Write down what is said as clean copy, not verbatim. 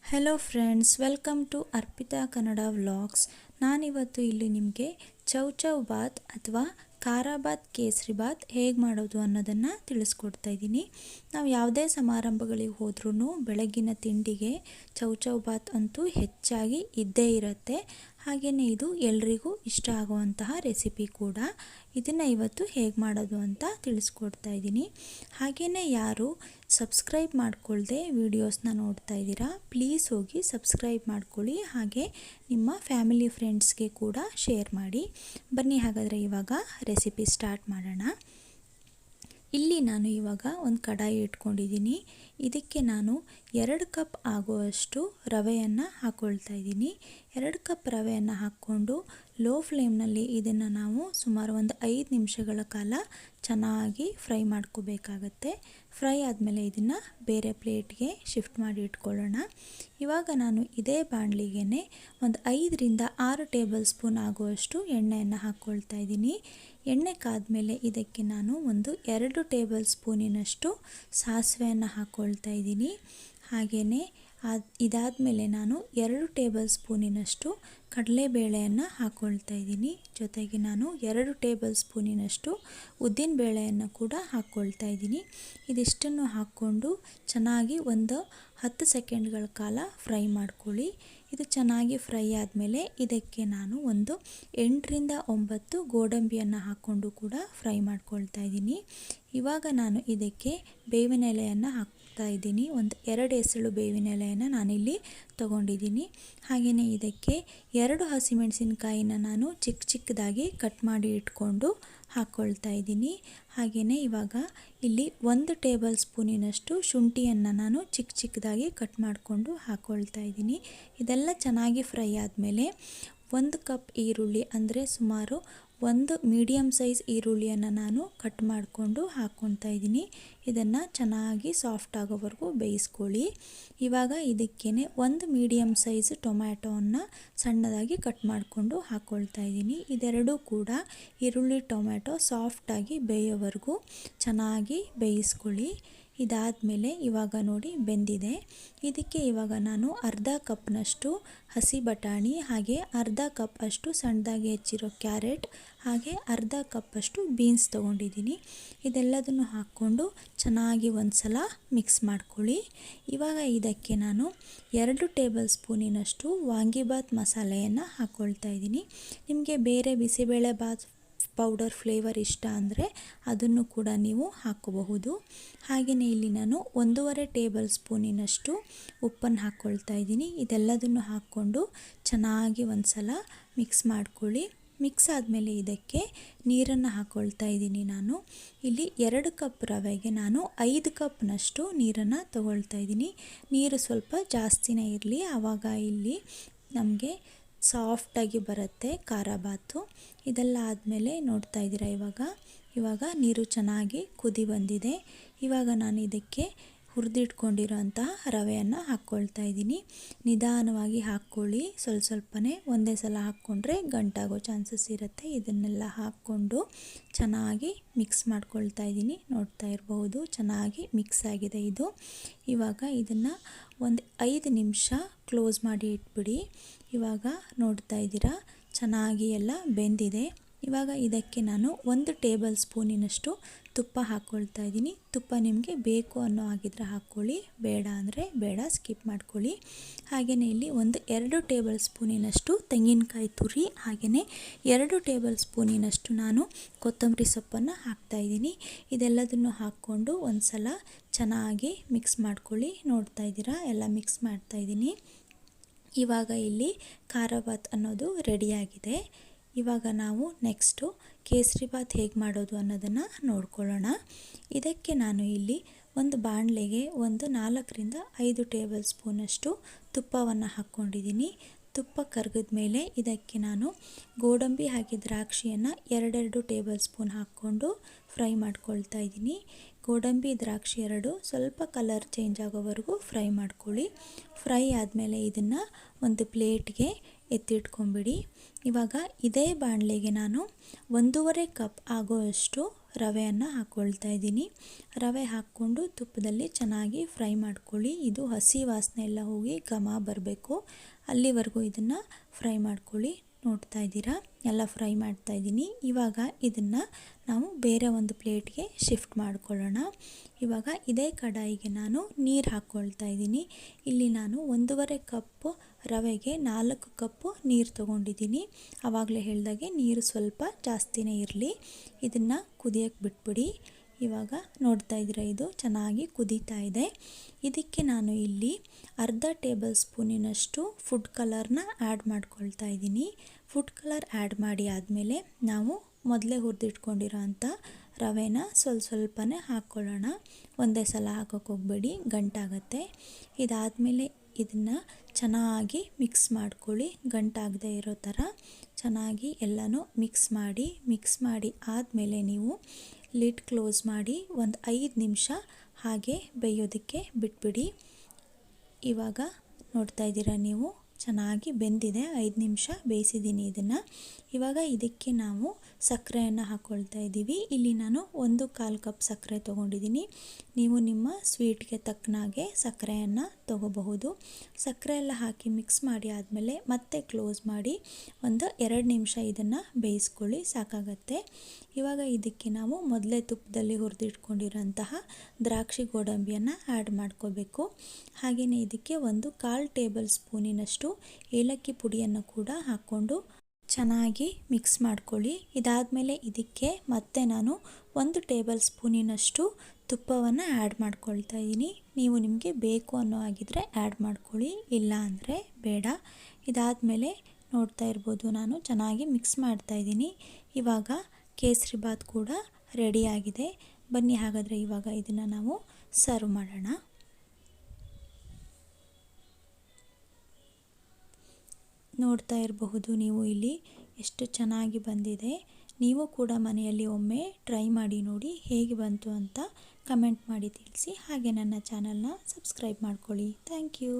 Hello friends, welcome to Arpita Kannada vlogs. ನಾನಿವತ್ತು ಇಲ್ಲಿ ನಿಮಗೆ ಚೌಚೌ ಬಾತ್ ಅಥವಾ ಖಾರ ಬಾತ್ ಕೇಸರಿ ಬಾತ್ ಹೇಗೆ ಮಾಡೋದು ಅನ್ನೋದನ್ನು ತಿಳಿಸ್ಕೊಡ್ತಾ ಇದ್ದೀನಿ. ನಾವು ಯಾವುದೇ ಸಮಾರಂಭಗಳಿಗೆ ಹೋದ್ರೂ ಬೆಳಗ್ಗಿನ ತಿಂಡಿಗೆ ಚೌಚೌ ಬಾತ್ ಅಂತೂ ಹೆಚ್ಚಾಗಿ ಇದ್ದೇ ಇರುತ್ತೆ. ಹಾಗೆಯೇ ಇದು ಎಲ್ರಿಗೂ ಇಷ್ಟ ಆಗುವಂತಹ ರೆಸಿಪಿ ಕೂಡ. ಇದನ್ನು ಇವತ್ತು ಹೇಗೆ ಮಾಡೋದು ಅಂತ ತಿಳಿಸ್ಕೊಡ್ತಾ ಇದ್ದೀನಿ. ಹಾಗೆಯೇ ಯಾರು ಸಬ್ಸ್ಕ್ರೈಬ್ ಮಾಡ್ಕೊಳ್ದೆ ವಿಡಿಯೋಸ್ನ ನೋಡ್ತಾ ಇದ್ದೀರಾ, ಪ್ಲೀಸ್ ಹೋಗಿ ಸಬ್ಸ್ಕ್ರೈಬ್ ಮಾಡ್ಕೊಳ್ಳಿ. ಹಾಗೆ ನಿಮ್ಮ ಫ್ಯಾಮಿಲಿ ಫ್ರೆಂಡ್ಸ್ಗೆ ಕೂಡ ಶೇರ್ ಮಾಡಿ. ಬನ್ನಿ ಹಾಗಾದರೆ ಇವಾಗ ರೆಸಿಪಿ ಸ್ಟಾರ್ಟ್ ಮಾಡೋಣ. ಇಲ್ಲಿ ನಾನು ಇವಾಗ ಒಂದು ಕಡಾಯಿ ಇಟ್ಕೊಂಡಿದ್ದೀನಿ. ಇದಕ್ಕೆ ನಾನು 2 ಕಪ್ ಆಗುವಷ್ಟು ರವೆಯನ್ನು ಹಾಕ್ಕೊಳ್ತಾ ಇದ್ದೀನಿ. 2 ಕಪ್ ರವೆಯನ್ನು ಹಾಕ್ಕೊಂಡು ಲೋ ಫ್ಲೇಮ್ನಲ್ಲಿ ಇದನ್ನು ನಾವು ಸುಮಾರು ಒಂದು 5 ನಿಮಿಷಗಳ ಕಾಲ ಚೆನ್ನಾಗಿ ಫ್ರೈ ಮಾಡ್ಕೋಬೇಕಾಗತ್ತೆ. ಫ್ರೈ ಆದಮೇಲೆ ಇದನ್ನು ಬೇರೆ ಪ್ಲೇಟ್ಗೆ ಶಿಫ್ಟ್ ಮಾಡಿ ಇಟ್ಕೊಳ್ಳೋಣ. ಇವಾಗ ನಾನು ಇದೇ ಬಾಣಲಿಗೆ ಒಂದು 5ರಿಂದ 6 ಟೇಬಲ್ ಸ್ಪೂನ್ ಆಗುವಷ್ಟು ಎಣ್ಣೆಯನ್ನು ಹಾಕ್ಕೊಳ್ತಾ ಇದ್ದೀನಿ. ಎಣ್ಣೆ ಕಾದ್ಮೇಲೆ ಇದಕ್ಕೆ ನಾನು ಒಂದು 2 ಟೇಬಲ್ ಸ್ಪೂನಿನಷ್ಟು ಸಾಸಿವೆಯನ್ನು ಹಾಕ್ಕೊಳ್ತಾ ಇದ್ದೀನಿ. ಹಾಗೆಯೇ ಇದಾದಮೇಲೆ ನಾನು 2 ಟೇಬಲ್ ಸ್ಪೂನಿನಷ್ಟು ಕಡಲೆಬೇಳೆಯನ್ನು ಹಾಕ್ಕೊಳ್ತಾ ಇದ್ದೀನಿ. ಜೊತೆಗೆ ನಾನು 2 ಟೇಬಲ್ ಸ್ಪೂನಿನಷ್ಟು ಉದ್ದಿನಬೇಳೆಯನ್ನು ಕೂಡ ಹಾಕ್ಕೊಳ್ತಾ ಇದ್ದೀನಿ. ಇದಿಷ್ಟನ್ನು ಹಾಕ್ಕೊಂಡು ಚೆನ್ನಾಗಿ ಒಂದು 10 ಸೆಕೆಂಡ್ಗಳ ಕಾಲ ಫ್ರೈ ಮಾಡ್ಕೊಳ್ಳಿ. ಇದು ಚೆನ್ನಾಗಿ ಫ್ರೈ ಆದಮೇಲೆ ಇದಕ್ಕೆ ನಾನು ಒಂದು 8ರಿಂದ 9 ಗೋಡಂಬಿಯನ್ನು ಹಾಕ್ಕೊಂಡು ಕೂಡ ಫ್ರೈ ಮಾಡ್ಕೊಳ್ತಾ ಇದ್ದೀನಿ. ಇವಾಗ ನಾನು ಇದಕ್ಕೆ ಬೇವಿನ ಎಲೆಯನ್ನು ಹಾಕ್ತಾ ಇದ್ದೀನಿ. ಒಂದು 2 ಎಸಳು ಬೇವಿನ ಎಲೆಯನ್ನು ನಾನಿಲ್ಲಿ ತೊಗೊಂಡಿದ್ದೀನಿ. ಹಾಗೆಯೇ ಇದಕ್ಕೆ 2 ಹಸಿಮೆಣಸಿನಕಾಯಿನ ನಾನು ಚಿಕ್ಕದಾಗಿ ಕಟ್ ಮಾಡಿ ಇಟ್ಕೊಂಡು ಹಾಕ್ಕೊಳ್ತಾ ಇದ್ದೀನಿ. ಹಾಗೆಯೇ ಇವಾಗ ಇಲ್ಲಿ 1 ಟೇಬಲ್ ಸ್ಪೂನಿನಷ್ಟು ಶುಂಠಿಯನ್ನು ನಾನು ಚಿಕ್ಕದಾಗಿ ಕಟ್ ಮಾಡಿಕೊಂಡು ಹಾಕ್ಕೊಳ್ತಾ ಇದ್ದೀನಿ. ಇದೆಲ್ಲ ಚೆನ್ನಾಗಿ ಫ್ರೈ ಆದಮೇಲೆ 1 ಕಪ್ ಈರುಳ್ಳಿ ಅಂದರೆ ಸುಮಾರು 1 ಮೀಡಿಯಮ್ ಸೈಜ್ ಈರುಳ್ಳಿಯನ್ನು ನಾನು ಕಟ್ ಮಾಡಿಕೊಂಡು ಹಾಕ್ಕೊಳ್ತಾ ಇದ್ದೀನಿ. ಇದನ್ನು ಚೆನ್ನಾಗಿ ಸಾಫ್ಟ್ ಆಗೋವರೆಗೂ ಬೇಯಿಸ್ಕೊಳ್ಳಿ. ಇವಾಗ ಇದಕ್ಕೇ 1 ಮೀಡಿಯಮ್ ಸೈಜ್ ಟೊಮ್ಯಾಟೋವನ್ನು ಸಣ್ಣದಾಗಿ ಕಟ್ ಮಾಡಿಕೊಂಡು ಹಾಕ್ಕೊಳ್ತಾ ಇದ್ದೀನಿ. ಇದೆರಡೂ ಕೂಡ ಈರುಳ್ಳಿ ಟೊಮ್ಯಾಟೊ ಸಾಫ್ಟಾಗಿ ಬೇಯೋವರೆಗೂ ಚೆನ್ನಾಗಿ ಬೇಯಿಸ್ಕೊಳ್ಳಿ. ಇದಾದಮೇಲೆ ಇವಾಗ ನೋಡಿ ಬೆಂದಿದೆ. ಇದಕ್ಕೆ ಇವಾಗ ನಾನು ಅರ್ಧ ಕಪ್ನಷ್ಟು ಹಸಿ ಬಟಾಣಿ, ಹಾಗೆ ಅರ್ಧ ಕಪ್ ಅಷ್ಟು ಸಣ್ಣದಾಗಿ ಹೆಚ್ಚಿರೋ ಕ್ಯಾರೆಟ್, ಹಾಗೆ ಅರ್ಧ ಕಪ್ಪಷ್ಟು ಬೀನ್ಸ್ ತೊಗೊಂಡಿದ್ದೀನಿ. ಇದೆಲ್ಲದನ್ನು ಹಾಕ್ಕೊಂಡು ಚೆನ್ನಾಗಿ ಒಂದು ಸಲ ಮಿಕ್ಸ್ ಮಾಡ್ಕೊಳ್ಳಿ. ಇವಾಗ ಇದಕ್ಕೆ ನಾನು 2 ಟೇಬಲ್ ಸ್ಪೂನಿನಷ್ಟು ವಾಂಗಿಬಾತ್ ಮಸಾಲೆಯನ್ನು ಹಾಕ್ಕೊಳ್ತಾ ಇದ್ದೀನಿ. ನಿಮಗೆ ಬೇರೆ ಬಿಸಿಬೇಳೆ ಬಾತ್ ಪೌಡರ್ ಫ್ಲೇವರ್ ಇಷ್ಟ ಅಂದರೆ ಅದನ್ನು ಕೂಡ ನೀವು ಹಾಕ್ಕೋಬಹುದು. ಹಾಗೆಯೇ ಇಲ್ಲಿ ನಾನು 1.5 ಟೇಬಲ್ ಸ್ಪೂನಿನಷ್ಟು ಉಪ್ಪನ್ನು ಹಾಕ್ಕೊಳ್ತಾ ಇದ್ದೀನಿ. ಇದೆಲ್ಲದನ್ನು ಹಾಕ್ಕೊಂಡು ಚೆನ್ನಾಗಿ ಒಂದು ಸಲ ಮಿಕ್ಸ್ ಮಾಡ್ಕೊಳ್ಳಿ. ಮಿಕ್ಸ್ ಆದಮೇಲೆ ಇದಕ್ಕೆ ನೀರನ್ನು ಹಾಕ್ಕೊಳ್ತಾ ಇದ್ದೀನಿ. ನಾನು ಇಲ್ಲಿ 2 ಕಪ್ ರವೆಗೆ ನಾನು 5 ಕಪ್ನಷ್ಟು ನೀರನ್ನು ತಗೊಳ್ತಾ ಇದ್ದೀನಿ. ನೀರು ಸ್ವಲ್ಪ ಜಾಸ್ತಿನೇ ಇರಲಿ, ಆವಾಗ ಇಲ್ಲಿ ನಮಗೆ ಸಾಫ್ಟಾಗಿ ಬರುತ್ತೆ ಖಾರ ಬಾತು. ಇದೆಲ್ಲ ಆದಮೇಲೆ ನೋಡ್ತಾ ಇದ್ದೀರಾ ಇವಾಗ ನೀರು ಚೆನ್ನಾಗಿ ಕುದಿ ಬಂದಿದೆ. ಇವಾಗ ನಾನು ಇದಕ್ಕೆ ಹುರಿದಿಟ್ಕೊಂಡಿರೋಂತಹ ರವೆಯನ್ನು ಹಾಕ್ಕೊಳ್ತಾ ಇದ್ದೀನಿ. ನಿಧಾನವಾಗಿ ಹಾಕ್ಕೊಳ್ಳಿ, ಸ್ವಲ್ಪನೇ ಒಂದೇ ಸಲ ಹಾಕ್ಕೊಂಡ್ರೆ ಗಂಟಾಗೋ ಚಾನ್ಸಸ್ ಇರುತ್ತೆ. ಇದನ್ನೆಲ್ಲ ಹಾಕ್ಕೊಂಡು ಚೆನ್ನಾಗಿ ಮಿಕ್ಸ್ ಮಾಡ್ಕೊಳ್ತಾ ಇದ್ದೀನಿ. ನೋಡ್ತಾ ಇರಬಹುದು ಚೆನ್ನಾಗಿ ಮಿಕ್ಸ್ ಆಗಿದೆ ಇದು. ಇವಾಗ ಇದನ್ನು ಒಂದು 5 ನಿಮಿಷ ಕ್ಲೋಸ್ ಮಾಡಿ ಇಟ್ಬಿಡಿ. ಇವಾಗ ನೋಡ್ತಾ ಇದ್ದೀರಾ ಚೆನ್ನಾಗಿ ಎಲ್ಲ ಬೆಂದಿದೆ. ಇವಾಗ ಇದಕ್ಕೆ ನಾನು 1 ಟೇಬಲ್ ಸ್ಪೂನಿನಷ್ಟು ತುಪ್ಪ ಹಾಕ್ಕೊಳ್ತಾ ಇದ್ದೀನಿ. ತುಪ್ಪ ನಿಮಗೆ ಬೇಕು ಅನ್ನೋ ಹಾಗಿದ್ರೆ ಹಾಕ್ಕೊಳ್ಳಿ, ಬೇಡ ಅಂದರೆ ಬೇಡ, ಸ್ಕಿಪ್ ಮಾಡ್ಕೊಳ್ಳಿ. ಹಾಗೆಯೇ ಇಲ್ಲಿ ಒಂದು 2 ಟೇಬಲ್ ಸ್ಪೂನಿನಷ್ಟು ತೆಂಗಿನಕಾಯಿ ತುರಿ, ಹಾಗೆಯೇ 2 ಟೇಬಲ್ ಸ್ಪೂನಿನಷ್ಟು ನಾನು ಕೊತ್ತಂಬರಿ ಸೊಪ್ಪನ್ನು ಹಾಕ್ತಾಯಿದ್ದೀನಿ. ಇದೆಲ್ಲದನ್ನು ಹಾಕ್ಕೊಂಡು ಒಂದು ಸಲ ಚೆನ್ನಾಗಿ ಮಿಕ್ಸ್ ಮಾಡ್ಕೊಳ್ಳಿ. ನೋಡ್ತಾ ಇದ್ದೀರಾ ಎಲ್ಲ ಮಿಕ್ಸ್ ಮಾಡ್ತಾಯಿದ್ದೀನಿ. ಇವಾಗ ಇಲ್ಲಿ ಖಾರ ಬಾತ್ ಅನ್ನೋದು ರೆಡಿಯಾಗಿದೆ. ಇವಾಗ ನಾವು ನೆಕ್ಸ್ಟು ಕೇಸರಿ ಬಾತ್ ಹೇಗೆ ಮಾಡೋದು ಅನ್ನೋದನ್ನು ನೋಡ್ಕೊಳ್ಳೋಣ. ಇದಕ್ಕೆ ನಾನು ಇಲ್ಲಿ ಒಂದು ಬಾಣಲೆಗೆ ಒಂದು 4ರಿಂದ 5 ಟೇಬಲ್ ಸ್ಪೂನಷ್ಟು ತುಪ್ಪವನ್ನು ಹಾಕ್ಕೊಂಡಿದ್ದೀನಿ. ತುಪ್ಪ ಕರಗಿದ ಮೇಲೆ ಇದಕ್ಕೆ ನಾನು ಗೋಡಂಬಿ ಹಾಗೆ ದ್ರಾಕ್ಷಿಯನ್ನು 2 ಟೇಬಲ್ ಸ್ಪೂನ್ ಹಾಕ್ಕೊಂಡು ಫ್ರೈ ಮಾಡ್ಕೊಳ್ತಾ ಇದ್ದೀನಿ. ಗೋಡಂಬಿ ದ್ರಾಕ್ಷಿ ಸ್ವಲ್ಪ ಕಲರ್ ಚೇಂಜ್ ಆಗೋವರೆಗೂ ಫ್ರೈ ಮಾಡ್ಕೊಳ್ಳಿ. ಫ್ರೈ ಆದಮೇಲೆ ಇದನ್ನು ಒಂದು ಪ್ಲೇಟ್ಗೆ ಎತ್ತಿಟ್ಕೊಂಬಿಡಿ. ಇವಾಗ ಇದೇ ಬಾಣಲೆಗೆ ನಾನು 1.5 ಕಪ್ ಆಗೋಷ್ಟು ರವೆಯನ್ನು ಹಾಕ್ಕೊಳ್ತಾ ಇದ್ದೀನಿ. ರವೆ ಹಾಕ್ಕೊಂಡು ತುಪ್ಪದಲ್ಲಿ ಚೆನ್ನಾಗಿ ಫ್ರೈ ಮಾಡ್ಕೊಳ್ಳಿ. ಇದು ಹಸಿ ವಾಸನೆ ಎಲ್ಲ ಹೋಗಿ ಘಮ ಬರಬೇಕು, ಅಲ್ಲಿವರೆಗೂ ಇದನ್ನು ಫ್ರೈ ಮಾಡ್ಕೊಳ್ಳಿ. ನೋಡ್ತಾ ಇದ್ದೀರಾ, ಎಲ್ಲ ಫ್ರೈ ಮಾಡ್ತಾ ಇದ್ದೀನಿ. ಇವಾಗ ಇದನ್ನು ನಾವು ಬೇರೆ ಒಂದು ಪ್ಲೇಟ್ಗೆ ಶಿಫ್ಟ್ ಮಾಡ್ಕೊಳ್ಳೋಣ. ಇವಾಗ ಇದೇ ಕಡಾಯಿಗೆ ನಾನು ನೀರು ಹಾಕ್ಕೊಳ್ತಾ ಇದ್ದೀನಿ. ಇಲ್ಲಿ ನಾನು 1.5 ಕಪ್ಪು ರವೆಗೆ 4 ಕಪ್ಪು ನೀರು ತೊಗೊಂಡಿದ್ದೀನಿ. ಆವಾಗಲೇ ಹೇಳಿದಾಗೆ ನೀರು ಸ್ವಲ್ಪ ಜಾಸ್ತಿನೇ ಇರಲಿ. ಇದನ್ನು ಕುದಿಯೋಕ್ಕೆ ಬಿಟ್ಬಿಡಿ. ಇವಾಗ ನೋಡ್ತಾ ಇದ್ದೀರಾ, ಇದು ಚೆನ್ನಾಗಿ ಕುದೀತಾ ಇದೆ. ಇದಕ್ಕೆ ನಾನು ಇಲ್ಲಿ ಅರ್ಧ ಟೇಬಲ್ ಸ್ಪೂನಿನಷ್ಟು ಫುಡ್ ಕಲರ್ನ ಆ್ಯಡ್ ಮಾಡ್ಕೊಳ್ತಾ ಇದ್ದೀನಿ. ಫುಡ್ ಕಲರ್ ಆ್ಯಡ್ ಮಾಡಿ ಆದಮೇಲೆ ನಾವು ಮೊದಲೇ ಹುರಿದಿಟ್ಕೊಂಡಿರೋ ಅಂಥ ರವೆನ ಸ್ವಲ್ಪನೇ ಹಾಕ್ಕೊಳ್ಳೋಣ. ಒಂದೇ ಸಲ ಹಾಕೋಕ್ಕೆ ಹೋಗಬೇಡಿ, ಗಂಟಾಗತ್ತೆ. ಇದಾದಮೇಲೆ ಇದನ್ನು ಚೆನ್ನಾಗಿ ಮಿಕ್ಸ್ ಮಾಡ್ಕೊಳ್ಳಿ. ಗಂಟಾಗದೇ ಇರೋ ಥರ ಚೆನ್ನಾಗಿ ಎಲ್ಲನೂ ಮಿಕ್ಸ್ ಮಾಡಿ ಆದಮೇಲೆ ನೀವು ಲಿಡ್ ಕ್ಲೋಸ್ ಮಾಡಿ ಒಂದು 5 ನಿಮಿಷ ಹಾಗೆ ಬೇಯೋದಕ್ಕೆ ಬಿಟ್ಬಿಡಿ. ಇವಾಗ ನೋಡ್ತಾ ಇದ್ದೀರಾ ನೀವು, ಚೆನ್ನಾಗಿ ಬೆಂದಿದೆ. 5 ನಿಮಿಷ ಬೇಯಿಸಿದ್ದೀನಿ ಇದನ್ನು. ಇವಾಗ ಇದಕ್ಕೆ ನಾವು ಸಕ್ಕರೆಯನ್ನು ಹಾಕ್ಕೊಳ್ತಾ ಇದ್ದೀವಿ. ಇಲ್ಲಿ ನಾನು 1/4 ಕಪ್ ಸಕ್ಕರೆ ತೊಗೊಂಡಿದ್ದೀನಿ. ನೀವು ನಿಮ್ಮ ಸ್ವೀಟ್ಗೆ ತಕ್ಕನಾಗೆ ಸಕ್ಕರೆಯನ್ನು ತೊಗೋಬಹುದು. ಸಕ್ಕರೆ ಎಲ್ಲ ಹಾಕಿ ಮಿಕ್ಸ್ ಮಾಡಿ ಆದಮೇಲೆ ಮತ್ತೆ ಕ್ಲೋಸ್ ಮಾಡಿ ಒಂದು 2 ನಿಮಿಷ ಇದನ್ನು ಬೇಯಿಸ್ಕೊಳ್ಳಿ, ಸಾಕಾಗತ್ತೆ. ಇವಾಗ ಇದಕ್ಕೆ ನಾವು ಮೊದಲೇ ತುಪ್ಪದಲ್ಲಿ ಹುರಿದಿಟ್ಕೊಂಡಿರೋಂತಹ ದ್ರಾಕ್ಷಿ ಗೋಡಂಬಿಯನ್ನು ಆ್ಯಡ್ ಮಾಡ್ಕೋಬೇಕು. ಹಾಗೆಯೇ ಇದಕ್ಕೆ 1/4 ಟೇಬಲ್ ಸ್ಪೂನಿನಷ್ಟು ಏಲಕ್ಕಿ ಪುಡಿಯನ್ನು ಕೂಡ ಹಾಕ್ಕೊಂಡು ಚೆನ್ನಾಗಿ ಮಿಕ್ಸ್ ಮಾಡ್ಕೊಳ್ಳಿ. ಇದಾದಮೇಲೆ ಇದಕ್ಕೆ ಮತ್ತೆ ನಾನು 1 ಟೇಬಲ್ ಸ್ಪೂನಿನಷ್ಟು ತುಪ್ಪವನ್ನು ಆ್ಯಡ್ ಮಾಡ್ಕೊಳ್ತಾ ಇದ್ದೀನಿ. ನೀವು ನಿಮಗೆ ಬೇಕು ಅನ್ನೋ ಹಾಗಿದ್ರೆ ಆ್ಯಡ್ ಮಾಡ್ಕೊಳ್ಳಿ, ಇಲ್ಲ ಅಂದರೆ ಬೇಡ. ಇದಾದಮೇಲೆ ನೋಡ್ತಾ ಇರ್ಬೋದು, ನಾನು ಚೆನ್ನಾಗಿ ಮಿಕ್ಸ್ ಮಾಡ್ತಾ ಇದ್ದೀನಿ. ಇವಾಗ ಕೇಸರಿ ಬಾತ್ ಕೂಡ ರೆಡಿಯಾಗಿದೆ. ಬನ್ನಿ ಹಾಗಾದರೆ ಇವಾಗ ಇದನ್ನು ನಾವು ಸರ್ವ್ ಮಾಡೋಣ. ನೋಡ್ತಾ ಇರಬಹುದು ನೀವು ಇಲ್ಲಿ ಎಷ್ಟು ಚೆನ್ನಾಗಿ ಬಂದಿದೆ. ನೀವು ಕೂಡ ಮನೆಯಲ್ಲಿ ಒಮ್ಮೆ ಟ್ರೈ ಮಾಡಿ ನೋಡಿ, ಹೇಗೆ ಬಂತು ಅಂತ ಕಮೆಂಟ್ ಮಾಡಿ ತಿಳಿಸಿ. ಹಾಗೆ ನನ್ನ ಚಾನಲ್ನ ಸಬ್ಸ್ಕ್ರೈಬ್ ಮಾಡ್ಕೊಳ್ಳಿ. Thank you.